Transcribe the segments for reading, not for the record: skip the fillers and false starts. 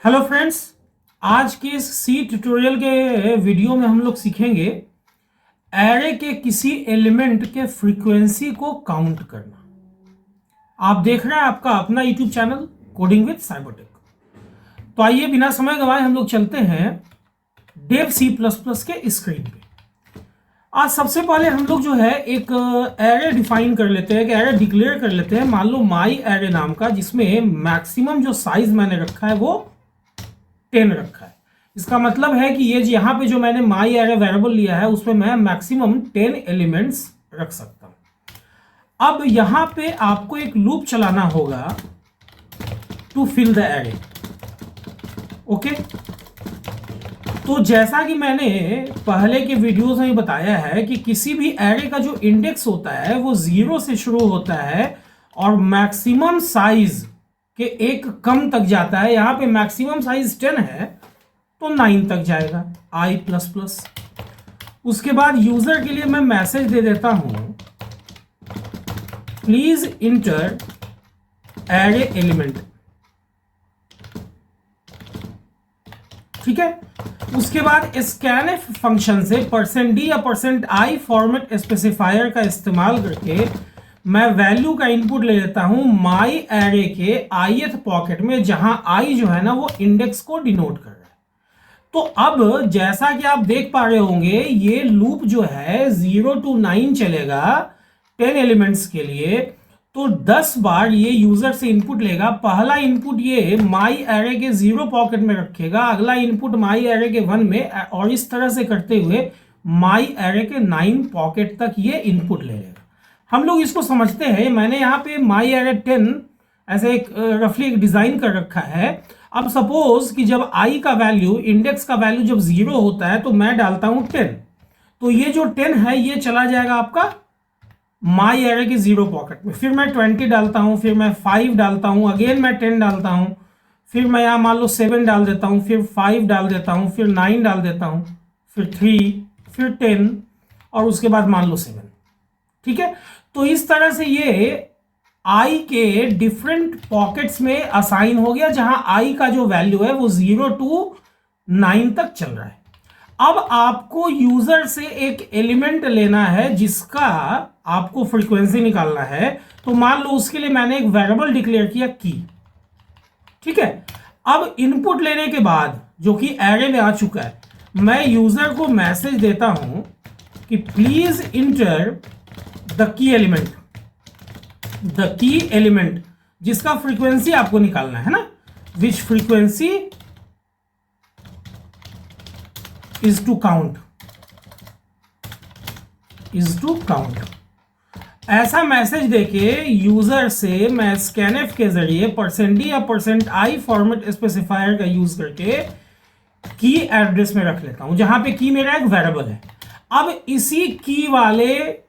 Hello friends, आज के इस सी ट्यूटोरियल के वीडियो में हम लोग सीखेंगे एरे के किसी एलिमेंट के फ्रीक्वेंसी को काउंट करना। आप देख रहे हैं आपका अपना YouTube channel coding with Cybertech. तो आइए बिना समय गवाए हम लोग चलते हैं डेव सी प्लस प्लस के स्क्रीन पे। आज सबसे पहले हम लोग जो है एक एरे डिफाइन कर लेते हैं, एक एरे डिक्लेयर कर लेते हैं। मान लो माई एरे नाम का, जिसमें मैक्सिमम जो साइज मैंने रखा है वो 10 रखा है। इसका मतलब है कि ये यहाँ पे जो मैंने माई एरे वेरिएबल लिया है उसमें मैं मैक्सिमम 10 एलिमेंट्स रख सकता हूं। अब यहां पे आपको एक लूप चलाना होगा to fill the array. Okay, तो जैसा कि मैंने पहले के वीडियोस में बताया है कि किसी भी एरे का जो इंडेक्स होता है वो 0 से शुरू होता है और मैक्सिमम साइज के एक कम तक जाता है। यहां पे मैक्सिमम साइज 10 है तो 9 तक जाएगा i प्लस प्लस। उसके बाद यूजर के लिए मैं मैसेज दे देता हूं, प्लीज इंटर एरे एलिमेंट। ठीक है, उसके बाद स्कैनफ फंक्शन से %d या %i फॉर्मेट स्पेसिफायर का इस्तेमाल करके मैं वैल्यू का इनपुट ले लेता हूं माई एरे के ith पॉकेट में, जहां i जो है ना वो इंडेक्स को डिनोट कर रहा है। तो अब जैसा कि आप देख पा रहे होंगे ये लूप जो है 0 to 9 चलेगा 10 एलिमेंट्स के लिए। तो 10 बार ये यूजर से इनपुट लेगा। पहला इनपुट ये माई एरे के 0 पॉकेट में रखेगा, अगला इनपुट माई एरे के 1 में, और इस तरह से करते हुए माई एरे के 9 पॉकेट तक ये इनपुट ले लेगा। हम लोग इसको समझते हैं। मैंने यहाँ पे माई एरे 10 ऐसे एक रफली एक डिजाइन कर रखा है। अब सपोज कि जब i का वैल्यू, इंडेक्स का वैल्यू जब 0 होता है तो मैं डालता हूं 10, तो ये जो 10 है ये चला जाएगा आपका माई एरे के 0 पॉकेट में। फिर मैं 20 डालता हूं, फिर मैं 5 डालता हूं, अगेन मैं 10 डालता हूं, फिर मैं यहां मान लो 7 डाल देता हूं, फिर 5 डाल देता हूं, फिर 9 डाल देता हूं, फिर 3, फिर 10 और उसके बाद मान लो 7। ठीक है, तो इस तरह से ये i के डिफरेंट पॉकेट्स में असाइन हो गया, जहां i का जो वैल्यू है वो 0 to 9 तक चल रहा है। अब आपको यूजर से एक एलिमेंट लेना है जिसका आपको फ्रीक्वेंसी निकालना है। तो मान लो उसके लिए मैंने एक वेरिएबल डिक्लेयर किया की। ठीक है, अब इनपुट लेने के बाद जो कि एरे में आ चुका है, मैं यूजर को मैसेज देता हूं कि please enter the key element, the key element जिसका फ्रीक्वेंसी आपको निकालना है ना, which frequency is to count, is to count. ऐसा मैसेज देके यूजर से मैं स्कैनफ के जरिए %d या %i फॉर्मेट स्पेसिफायर का यूज करके की एड्रेस में रख लेता हूं, जहां पे की मेरा एक वेरिएबल है। अब इसी की वाले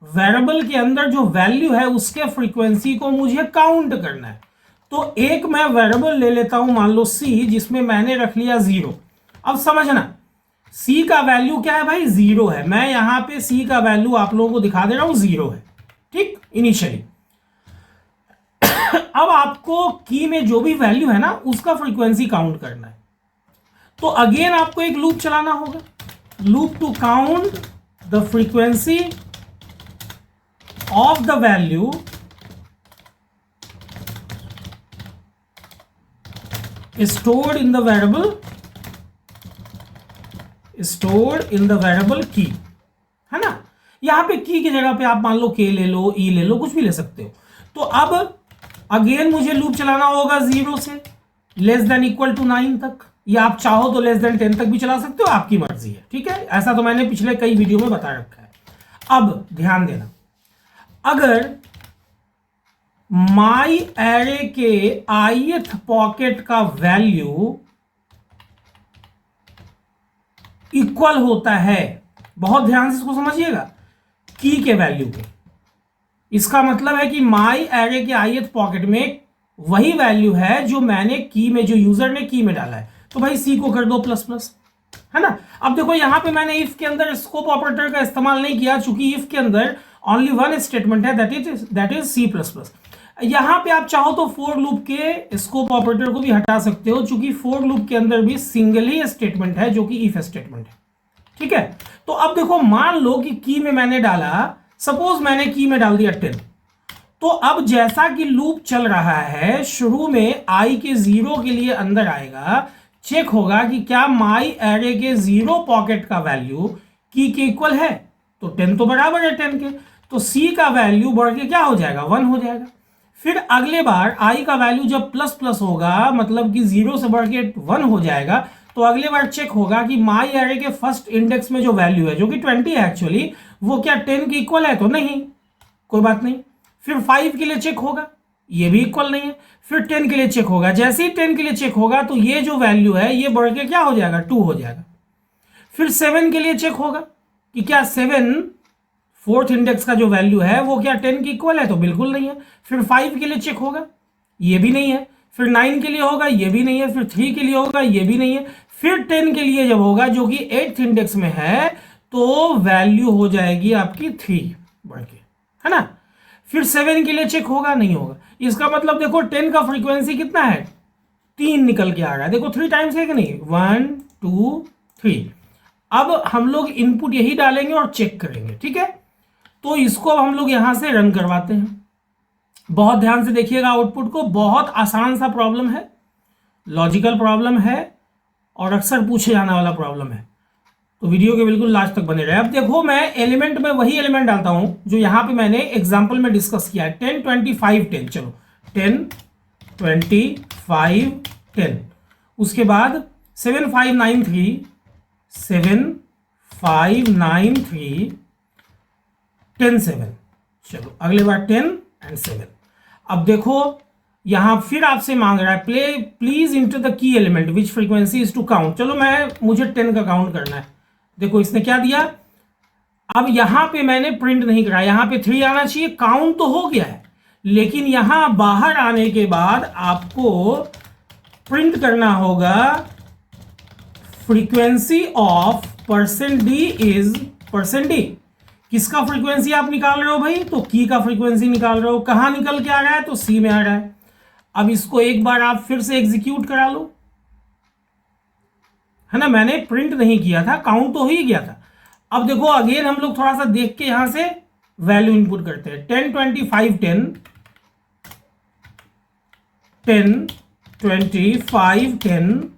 वेरिएबल के अंदर जो वैल्यू है उसके फ्रीक्वेंसी को मुझे काउंट करना है। तो एक मैं वेरिएबल ले लेता हूं, मान लो c, जिसमें मैंने रख लिया 0। अब समझना c का वैल्यू क्या है भाई, 0 है। मैं यहां पे c का वैल्यू आप लोगों को दिखा दे रहा हूं, 0 है। ठीक, इनिशियली। अब आपको की में जो भी वैल्यू है ना उसका फ्रीक्वेंसी काउंट करना है। तो अगेन आपको एक लूप चलाना होगा, loop to count the frequency of the value stored in the variable, stored in the variable key, है ना। यहां पे की की जगह पे आप मान लो k ले लो, e ले लो, कुछ भी ले सकते हो। तो अब अगेन मुझे लूप चलाना होगा 0 से लेस देन इक्वल टू 9 तक, या आप चाहो तो लेस देन 10 तक भी चला सकते हो, आपकी मर्जी है। ठीक है, ऐसा तो मैंने पिछले कई वीडियो में बता रखा है। अब ध्यान देना, अगर माई एरे के ith पॉकेट का वैल्यू इक्वल होता है, बहुत ध्यान से इसको समझिएगा, की के वैल्यू के, इसका मतलब है कि माई एरे के ith पॉकेट में वही वैल्यू है जो मैंने की में, जो यूजर ने की में डाला है। तो भाई सी को कर दो प्लस प्लस, है ना। अब देखो यहां पे मैंने इफ के अंदर स्कोप ऑपरेटर का इस्तेमाल नहीं किया, चूंकि इफ के अंदर ओनली वन स्टेटमेंट है, दैट इज C++। यहां पे आप चाहो तो फोर लूप के स्कोप ऑपरेटर को भी हटा सकते हो, क्योंकि फोर लूप के अंदर भी सिंगल ही स्टेटमेंट है जो कि इफ स्टेटमेंट है। ठीक है, तो अब देखो मान लो कि की में मैंने डाला, सपोज मैंने की में डाल दिया 10, तो अब जैसा कि लूप चल रहा है, शुरू में आई के 0 के लिए अंदर आएगा, चेक होगा कि क्या माई एरे के 0 पॉकेट का वैल्यू की के इक्वल है, तो 10 तो बराबर है 10 के, तो सी का वैल्यू बढ़ के क्या हो जाएगा 1 हो जाएगा। फिर अगले बार आई का वैल्यू जब प्लस प्लस होगा, मतलब कि 0 से बढ़ के 1 हो जाएगा, तो अगले बार चेक होगा कि माई एरे के फर्स्ट इंडेक्स में जो वैल्यू है, जो कि 20 है एक्चुअली, वो क्या 10 के इक्वल है, तो नहीं, कोई बात नहीं। फिर 5 के लिए चेक होगा, ये भी इक्वल नहीं है। फिर 10 के लिए चेक होगा, जैसे ही 10 के लिए चेक होगा तो ये जो वैल्यू है ये बढ़ के क्या हो जाएगा 2 हो जाएगा। फिर 7 के लिए चेक होगा कि क्या 7 फोर्थ इंडेक्स का जो वैल्यू है वो क्या 10 की इक्वल है, तो बिल्कुल नहीं है। फिर 5 के लिए चेक होगा, ये भी नहीं है। फिर 9 के लिए होगा, ये भी नहीं है। फिर 3 के लिए होगा, ये भी नहीं है। फिर 10 के लिए जब होगा, जो कि 8th इंडेक्स में है, तो वैल्यू हो जाएगी आपकी 3 बढ़ के, है ना। फिर 7 के लिए चेक होगा, नहीं होगा। इसका मतलब देखो 10 का फ्रीक्वेंसी कितना है, 3 निकल के आ रहा है, देखो 3 टाइम्स है कि नहीं, 1 2 3। अब हम लोग इनपुट यही डालेंगे और चेक करेंगे, ठीक है। तो इसको अब हम लोग यहां से रन करवाते हैं। बहुत ध्यान से देखिएगा आउटपुट को, बहुत आसान सा प्रॉब्लम है, लॉजिकल प्रॉब्लम है और अक्सर पूछे जाने वाला प्रॉब्लम है, तो वीडियो के बिल्कुल लास्ट तक बने रहे। अब देखो मैं एलिमेंट में वही एलिमेंट डालता हूं जो यहां पे मैंने एग्जांपल में डिस्कस किया है, 10 25 10। चलो 10 25 10, उसके बाद 7 5 9 3 7 5 9 3 10 7। चलो अगले बार 10 एंड 7। अब देखो यहां फिर आपसे मांग रहा है please enter the key element which frequency is to count. चलो मुझे 10 का काउंट करना है। देखो इसने क्या दिया, अब यहां पे मैंने प्रिंट नहीं करा, यहां पे 3 आना चाहिए, काउंट तो हो गया है, लेकिन यहां बाहर आने के बाद आपको प्रिंट करना होगा frequency of %d is %d। किसका फ्रीक्वेंसी आप निकाल रहे हो भाई, तो की का फ्रीक्वेंसी निकाल रहे हो। कहां निकल के आ रहा है, तो सी में आ रहा है। अब इसको एक बार आप फिर से एग्जीक्यूट करा लो, है ना, मैंने प्रिंट नहीं किया था, काउंट तो हो ही गया था। अब देखो अगेन हम लोग थोड़ा सा देख के यहां से वैल्यू इनपुट करते हैं, 10 25 10 10 25 10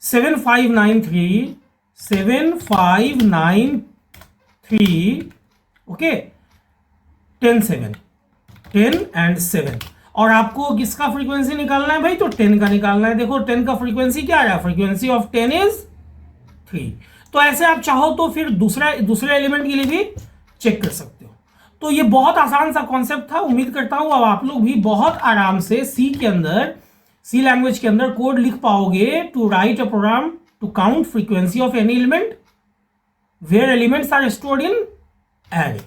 7 5 9 3 7 5 9 3, ओके 10 7 10 एंड 7। और आपको किसका फ्रीक्वेंसी निकालना है भाई, तो 10 का निकालना है। देखो 10 का फ्रीक्वेंसी क्या है, फ्रीक्वेंसी ऑफ 10 इज 3। तो ऐसे आप चाहो तो फिर दूसरे एलिमेंट के लिए भी चेक कर सकते हो। तो ये बहुत आसान सा कॉन्सेप्ट था। उम्मीद करता हूं अब आप लोग भी बहुत आराम से सी लैंग्वेज के अंदर कोड लिख पाओगे to write a program to count frequency of any element where elements are stored in array.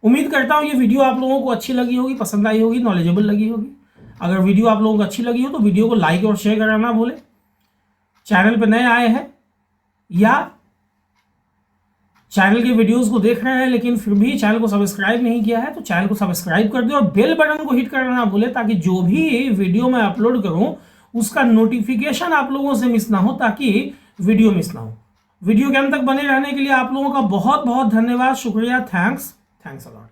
उम्मीद करता हूं ये वीडियो आप लोगों को अच्छी लगी होगी, पसंद आई होगी, नॉलेजेबल लगी होगी। अगर वीडियो आप लोगों को अच्छी लगी हो तो वीडियो को लाइक और शेयर करना ना भूलें। चैनल पे नए आए हैं या चैनल के वीडियोस को देख रहे हैं लेकिन फिर भी चैनल को सब्सक्राइब नहीं किया है, तो चैनल को सब्सक्राइब कर दे और बेल बटन को हिट करना ना भूलें, ताकि जो भी वीडियो मैं अपलोड करूं उसका नोटिफिकेशन आप लोगों से मिस ना हो, ताकि वीडियो मिस ना हो। वीडियो के अंत तक बने रहने के लिए आप लोगों का बहुत बहुत धन्यवाद, शुक्रिया, थैंक्स अ लॉट।